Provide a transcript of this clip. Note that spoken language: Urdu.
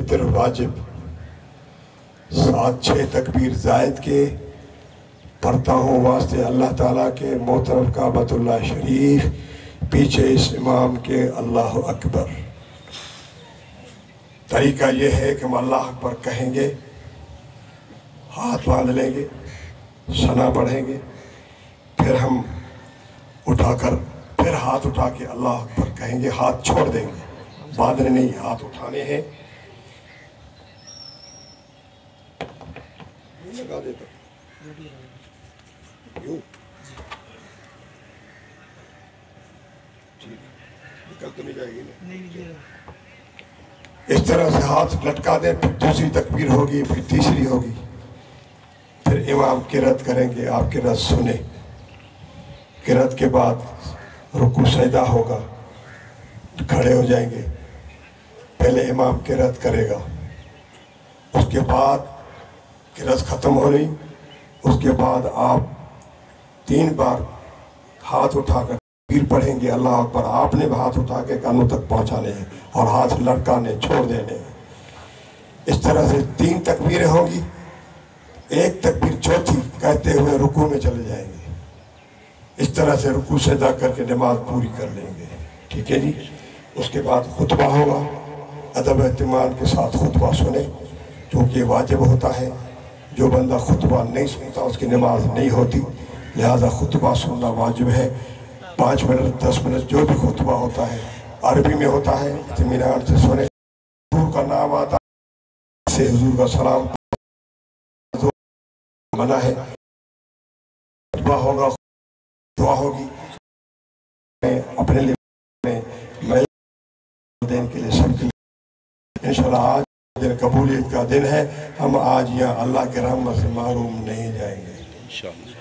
فطر واجب 7-6 تکبیر زائد کے پڑھتا ہوں واسطے اللہ تعالیٰ کے محترم کعبۃ اللہ شریف، پیچھے اس امام کے اللہ اکبر۔ طریقہ یہ ہے کہ ہم اللہ اکبر کہیں گے، ہاتھ باندھ لیں گے، ثنا پڑھیں گے، پھر ہم پھر ہاتھ اٹھا کے اللہ اکبر کہیں گے، ہاتھ چھوڑ دیں گے، باندھنے نہیں، ہاتھ اٹھانے ہیں۔ لگا دیتا یوں نکل تو نہیں جائے گی نا، اس طرح سے ہاتھ لٹکا دیں، پھر دوسری تکبیر ہوگی، پھر تیسری ہوگی، پھر امام قرأت کریں گے، آپ قرأت سنیں۔ قرأت کے بعد رکوع سجدہ ہوگا، کھڑے ہو جائیں گے، پہلے امام قرأت کرے گا، اس کے بعد قرأت ختم ہو رہی، اس کے بعد آپ 3 بار ہاتھ اٹھا کر تکبیر پڑھیں گے، اللہ اکبر، آپ نے ہاتھ اٹھا کے کانوں تک پہنچانے ہیں اور ہاتھ لٹکانے چھوڑ دینے ہیں۔ اس طرح سے 3 تکبیریں ہوں گی، 1 تکبیر چوتھی کہتے ہوئے رکوع میں چلے جائیں گے، اس طرح سے رکوع سجدہ کر کے نماز پوری کر لیں گے، ٹھیک ہے جی۔ اس کے بعد خطبہ ہوگا، ادب اہتمام کے ساتھ خطبہ سنیں، کیونکہ واجب ہوتا ہے، جو بندہ خطبہ نہیں سنتا اس کی نماز نہیں ہوتی، لہذا خطبہ سننا واجب ہے۔ 5 منٹ 10 منٹ جو بھی خطبہ ہوتا ہے عربی میں ہوتا ہے، اطمینان سے سنیں، حضور کا نام آتا ہے سے حضور کا سلام منع ہے، خطبہ ہوگا، دعا ہوگی، اپنے لیے میں دین کے لیے سب کے لیے انشاءاللہ آج دن قبولیت کا دن ہے، ہم آج یہاں اللہ کے رحمت سے محروم نہیں جائیں گے انشاءاللہ۔